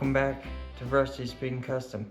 welcome back to Rusty Speaking Custom.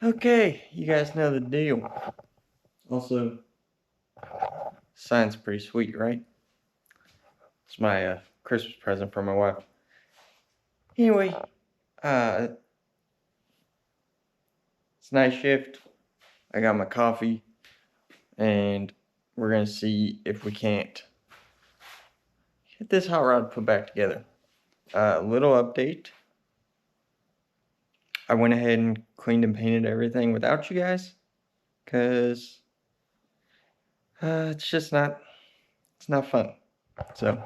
Okay, you guys know the deal. Also, sign's pretty sweet, right? It's my Christmas present from my wife. Anyway, it's night shift. I got my coffee, and we're gonna see if we can't get this hot rod put back together. Little update. I went ahead and cleaned and painted everything without you guys, cause it's just not fun. So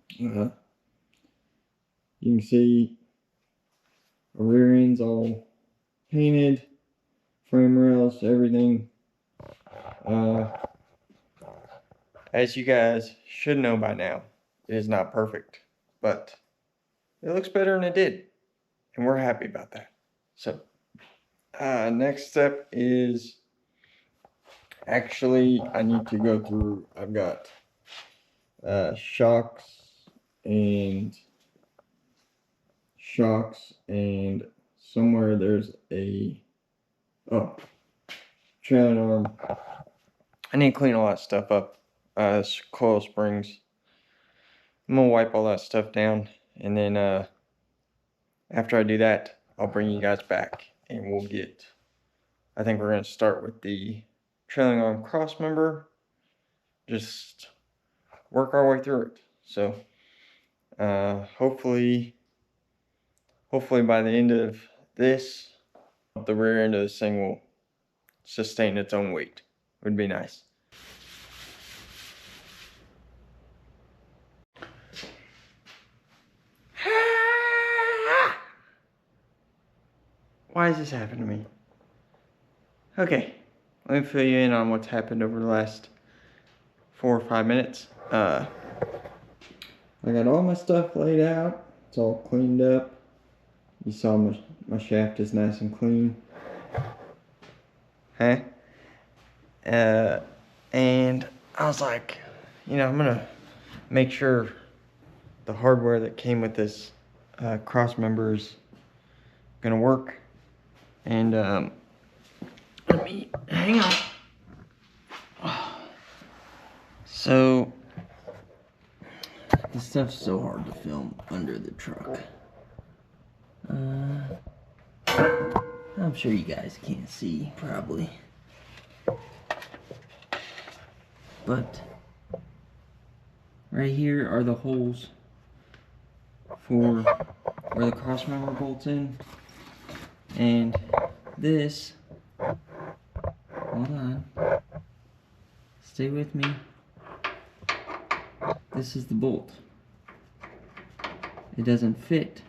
you can see the rear end's all painted, frame rails, everything. As you guys should know by now, it is not perfect, but it looks better than it did, and we're happy about that. So next step is, actually I need to go through, I've got shocks and somewhere there's a trailing arm. I need to clean all that stuff up. Coil springs. I'm gonna wipe all that stuff down, and then after I do that, I'll bring you guys back and we'll get, I think we're gonna start with the Trailing Arm Crossmember. Just work our way through it. So hopefully by the end of this, the rear end of this thing will sustain its own weight. Would be nice. Why does this happen to me? Okay, let me fill you in on what's happened over the last 4 or 5 minutes. I got all my stuff laid out. It's all cleaned up. You saw my shaft is nice and clean. Huh? And I was like, you know, I'm gonna make sure the hardware that came with this crossmember is gonna work. And let me hang on. So this stuff's so hard to film under the truck. I'm sure you guys can't see, probably. But right here are the holes for where the crossmember bolts in. And this, hold on, stay with me. This is the bolt. It doesn't fit.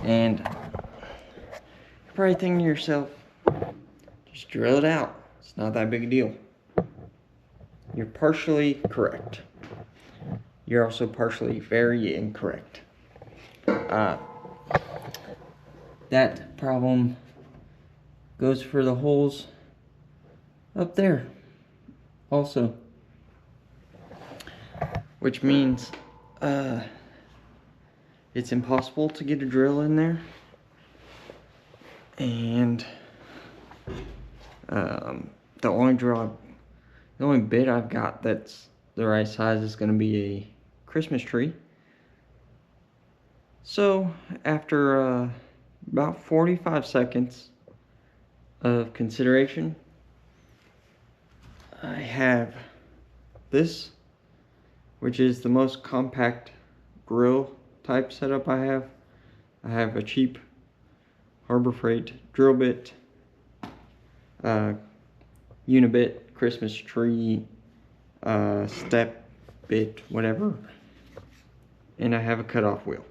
And you're probably thinking to yourself, just drill it out. It's not that big a deal. You're partially correct. You're also partially very incorrect. That problem goes for the holes up there also. Which means it's impossible to get a drill in there. And the only bit I've got that's the right size is going to be a Christmas tree. So after about 45 seconds of consideration, I have this, which is the most compact grill type setup I have. I have a cheap Harbor Freight drill bit, unibit, Christmas tree, step bit, whatever, and I have a cutoff wheel.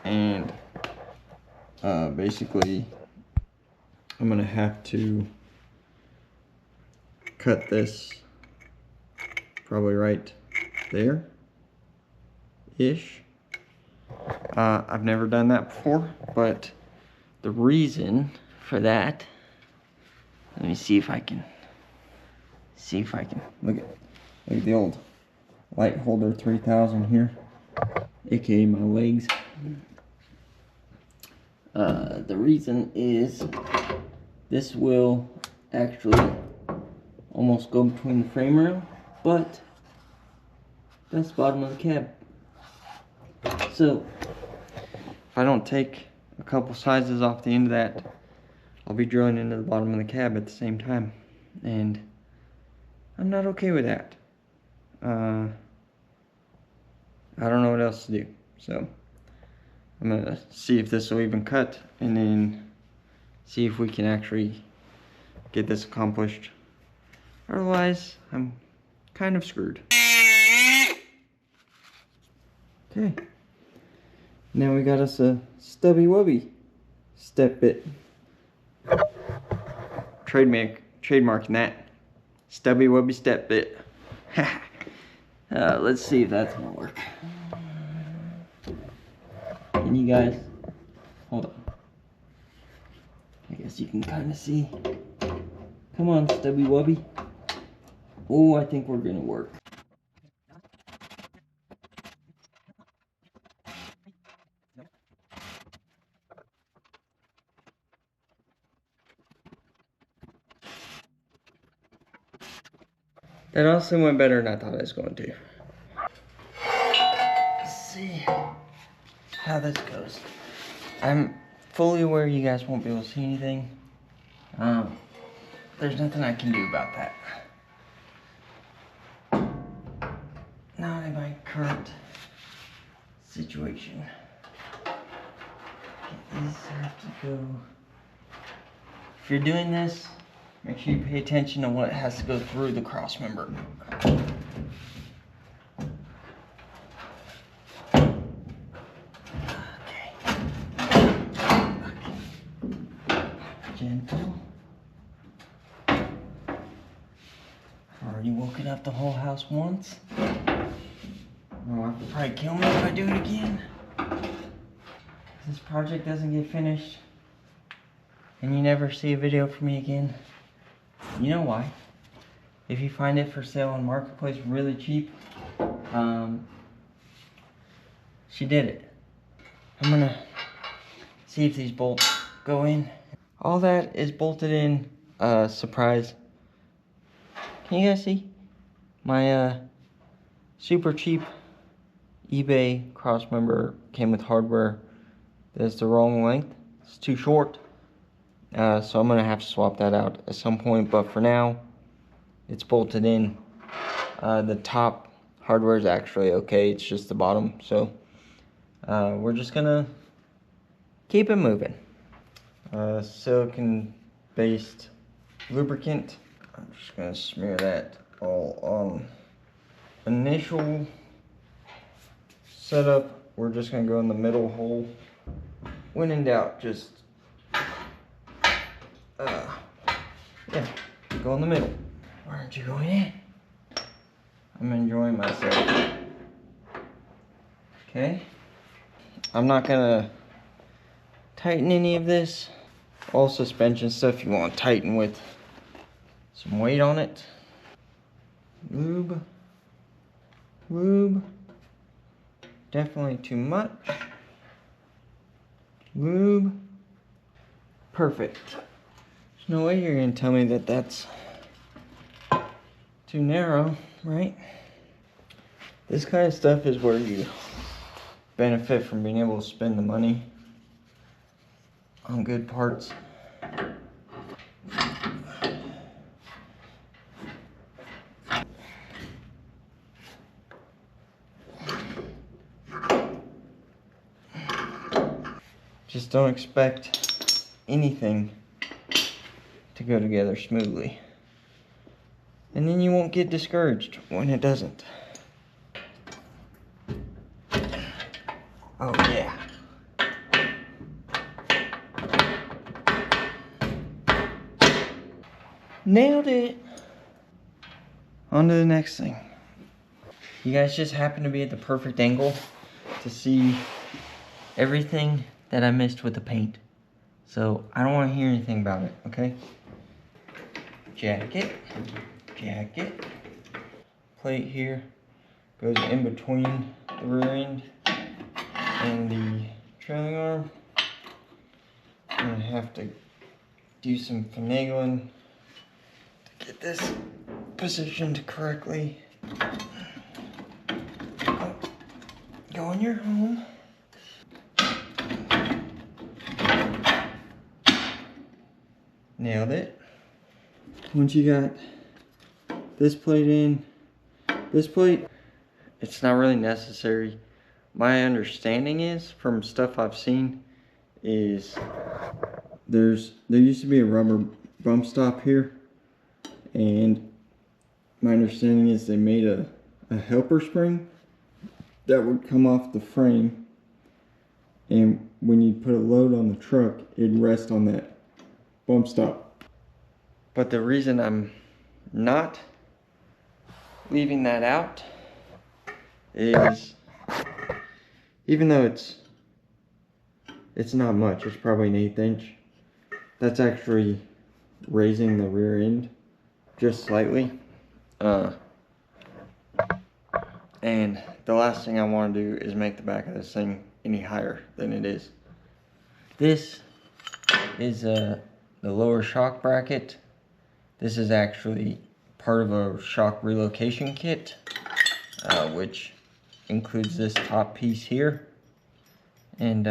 And basically I'm gonna have to cut this probably right there ish. I've never done that before, but the reason for that, let me see if I can look at the old light holder 3000 here, aka my legs. The reason is this will actually almost go between the frame rail, but that's the bottom of the cab. So if I don't take a couple sizes off the end of that, I'll be drilling into the bottom of the cab at the same time, and I'm not okay with that. I don't know what else to do, so I'm gonna see if this will even cut, and then see if we can actually get this accomplished. Otherwise, I'm kind of screwed. Okay, now we got us a stubby wubby step bit. Trademarking that. Stubby wubby step bit. Let's see if that's gonna work. Can you guys, hold on. I guess you can kind of see. Come on, stubby wubby. Oh, I think we're gonna work. That also went better than I thought it was going to. Let's see how this goes. I'm fully aware you guys won't be able to see anything. There's nothing I can do about that. Not in my current situation. These have to go. If you're doing this, make sure you pay attention to what has to go through the cross member. Okay. Gentle. I've already woken up the whole house once. My wife will probably kill me if I do it again. This project doesn't get finished and you never see a video from me again. You know why? If you find it for sale on Marketplace really cheap, she did it. I'm gonna see if these bolts go in. All that is bolted in, surprise. Can you guys see? My super cheap eBay crossmember came with hardware that's the wrong length. It's too short. So I'm gonna have to swap that out at some point, but for now, it's bolted in. The top hardware is actually okay, it's just the bottom, so we're just gonna keep it moving. Silicon-based lubricant. I'm just gonna smear that all on. Initial setup, we're just gonna go in the middle hole. When in doubt, just yeah, go in the middle. Why aren't you going in? I'm enjoying myself. Okay. I'm not gonna tighten any of this. All suspension stuff you want to tighten with some weight on it. Lube. Lube. Definitely too much. Lube. Perfect. There's no way you're gonna tell me that that's too narrow, right? This kind of stuff is where you benefit from being able to spend the money on good parts. Just don't expect anything to go together smoothly. And then you won't get discouraged when it doesn't. Oh yeah. Nailed it. On to the next thing. You guys just happen to be at the perfect angle to see everything that I missed with the paint. So I don't want to hear anything about it, okay? Jacket. Plate here goes in between the rear end and the trailing arm. gonna have to do some finagling to get this positioned correctly. Go in your home. Nailed it. Once you got this plate in, this plate, it's not really necessary. My understanding is, from stuff I've seen, is there used to be a rubber bump stop here, and my understanding is they made a helper spring that would come off the frame, and when you put a load on the truck, it'd rest on that bump stop. But the reason I'm not leaving that out is, even though it's not much, it's probably an 1/8 inch, that's actually raising the rear end just slightly. And the last thing I want to do is make the back of this thing any higher than it is. This is the lower shock bracket. This is actually part of a shock relocation kit, which includes this top piece here. And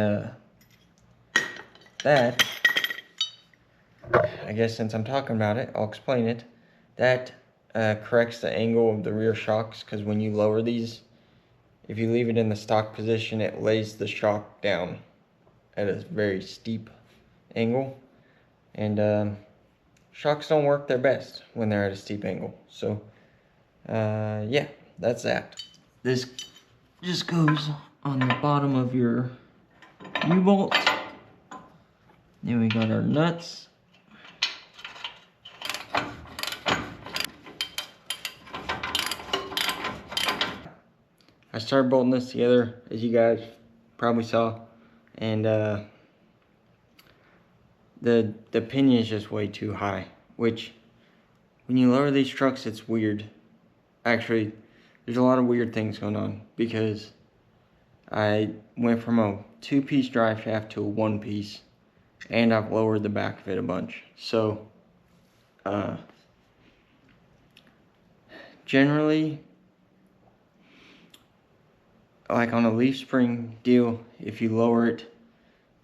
that, I guess since I'm talking about it, I'll explain it. That corrects the angle of the rear shocks, because when you lower these, if you leave it in the stock position, it lays the shock down at a very steep angle. And shocks don't work their best when they're at a steep angle. So yeah, that's that. This just goes on the bottom of your U-bolt. Then we got our nuts. I started bolting this together, as you guys probably saw, and the pinion is just way too high, which when you lower these trucks, it's weird. Actually, there's a lot of weird things going on, because I went from a 2-piece drive shaft to a 1-piece, and I've lowered the back of it a bunch. So generally, like on a leaf spring deal, if you lower it,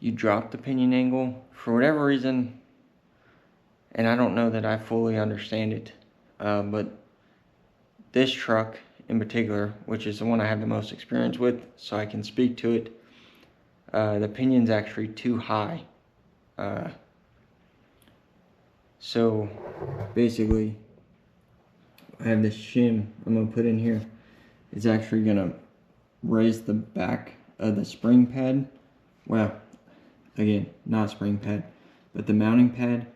you drop the pinion angle for whatever reason, and I don't know that I fully understand it, but this truck in particular, which is the one I have the most experience with, so I can speak to it, the pinion's actually too high. So basically, I have this shim I'm gonna put in here. It's actually gonna raise the back of the spring pad. Well, again, not spring pad, but the mounting pad,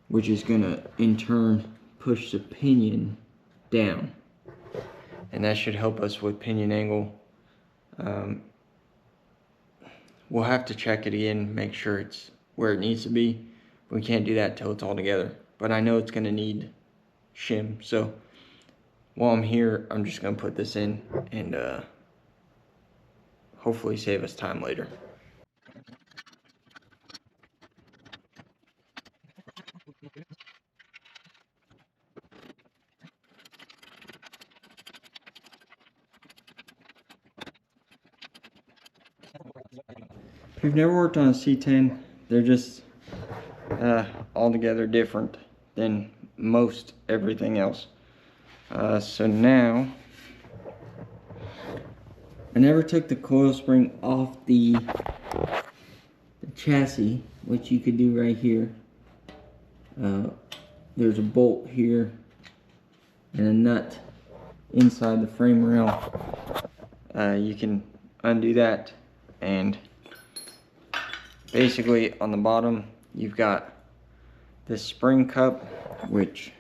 which is gonna in turn push the pinion down, and that should help us with pinion angle. We'll have to check it again, make sure it's where it needs to be. We can't do that till it's all together, but I know it's gonna need shim. So while I'm here, I'm just gonna put this in and hopefully save us time later. If you've never worked on a C10, they're just altogether different than most everything else. So now, I never took the coil spring off the chassis, which you could do right here. There's a bolt here and a nut inside the frame rail. You can undo that, and basically on the bottom you've got this spring cup, which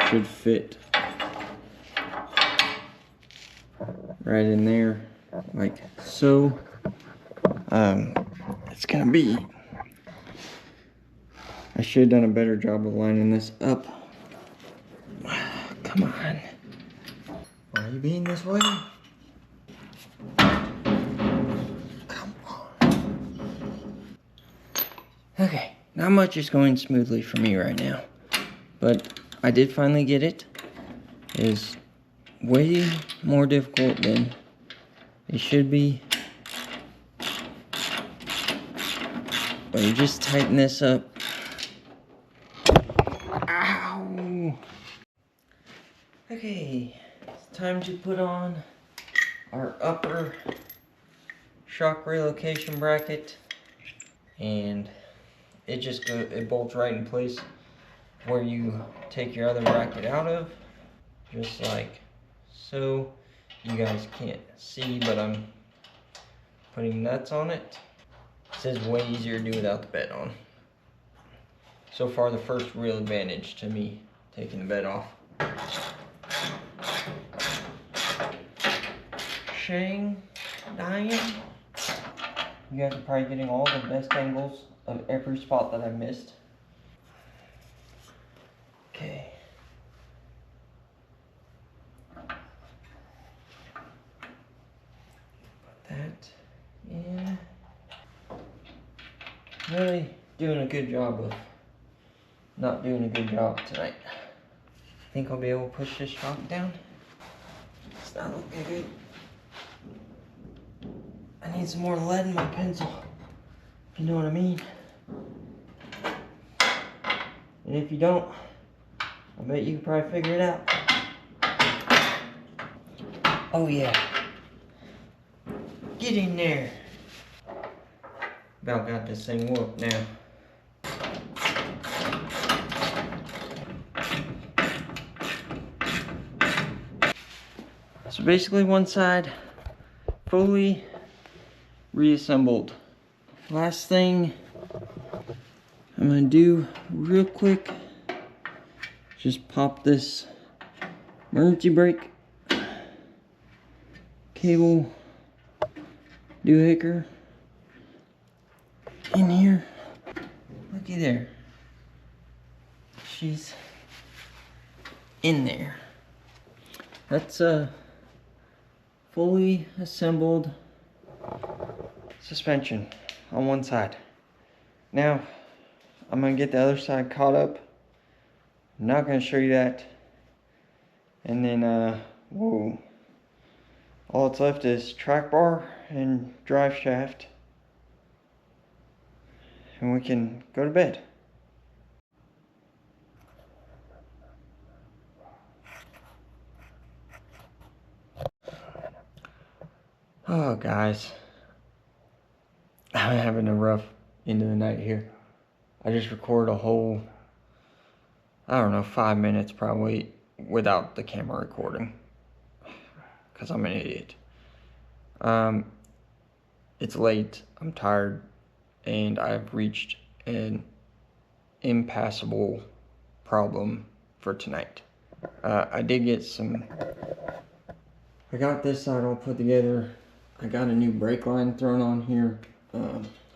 should fit right in there like so. It's gonna be, I should have done a better job of lining this up. Come on, why are you being this way? Come on. Okay, not much is going smoothly for me right now, but I did finally get it. It is way more difficult than it should be. But you just tighten this up. Ow! Okay, it's time to put on our upper shock relocation bracket, and it bolts right in place where you take your other bracket out of, just like so. You guys can't see, but I'm putting nuts on it. This is way easier to do without the bed on. So far, the first real advantage to me taking the bed off. Shang, dying. You guys are probably getting all the best angles of every spot that I missed. Okay. Put that in. Really doing a good job of not doing a good job tonight. Think I'll be able to push this shock down? It's not looking good. I need some more lead in my pencil, if you know what I mean. And if you don't, I bet you can probably figure it out. Oh yeah. Get in there. About got this thing whooped now. So basically one side fully reassembled. Last thing I'm gonna do real quick, just pop this emergency brake cable doohicker in here. Looky there. She's in there. That's fully assembled suspension on one side. Now I'm gonna get the other side caught up. I'm not gonna show you that. And then whoa. All that's left is track bar and drive shaft. And we can go to bed. Oh guys, I'm having a rough end of the night here. I just recorded a whole, I don't know, 5 minutes probably without the camera recording, because I'm an idiot. It's late, I'm tired, and I've reached an impassable problem for tonight. I got this side all put together. I got a new brake line thrown on here.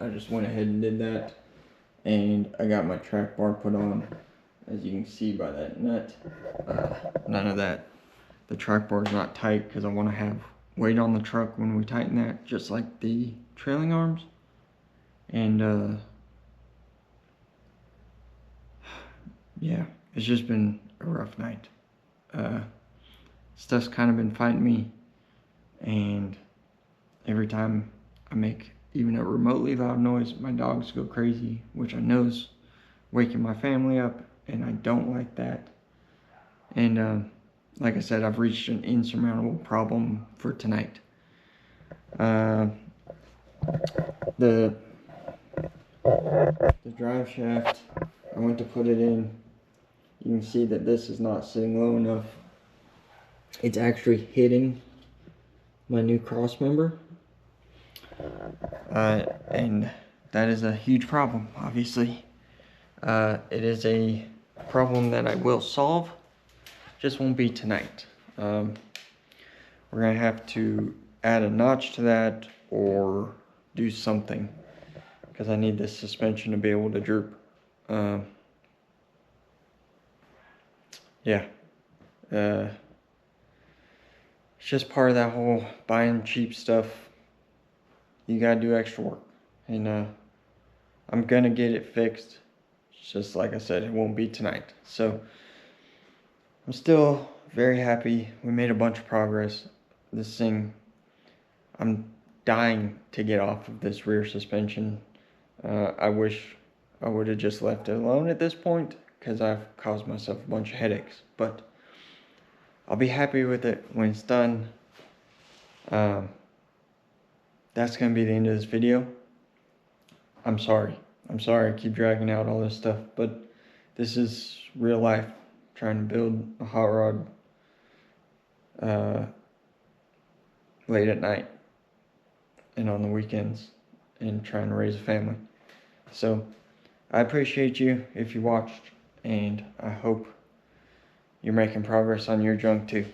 I just went ahead and did that. And I got my track bar put on, as you can see by that nut. None of that. The track bar is not tight because I want to have weight on the truck when we tighten that, just like the trailing arms. And yeah, it's just been a rough night. Stuff's kind of been fighting me, and every time I make even a remotely loud noise, my dogs go crazy, which I know is waking my family up, and I don't like that. And like I said, I've reached an insurmountable problem for tonight. The drive shaft, I went to put it in. You can see that this is not sitting low enough. It's actually hitting my new crossmember. And that is a huge problem, obviously. It is a problem that I will solve, just won't be tonight. We're gonna have to add a notch to that or do something, because I need this suspension to be able to droop. Yeah. It's just part of that whole buying cheap stuff. You gotta do extra work, and I'm gonna get it fixed. It's just like I said, it won't be tonight. So I'm still very happy. We made a bunch of progress. This thing, I'm dying to get off of this rear suspension. I wish I would have just left it alone at this point, because I've caused myself a bunch of headaches. But I'll be happy with it when it's done. That's going to be the end of this video. I'm sorry I keep dragging out all this stuff, but this is real life, trying to build a hot rod late at night and on the weekends, and trying to raise a family. So I appreciate you if you watched, and I hope you're making progress on your junk too.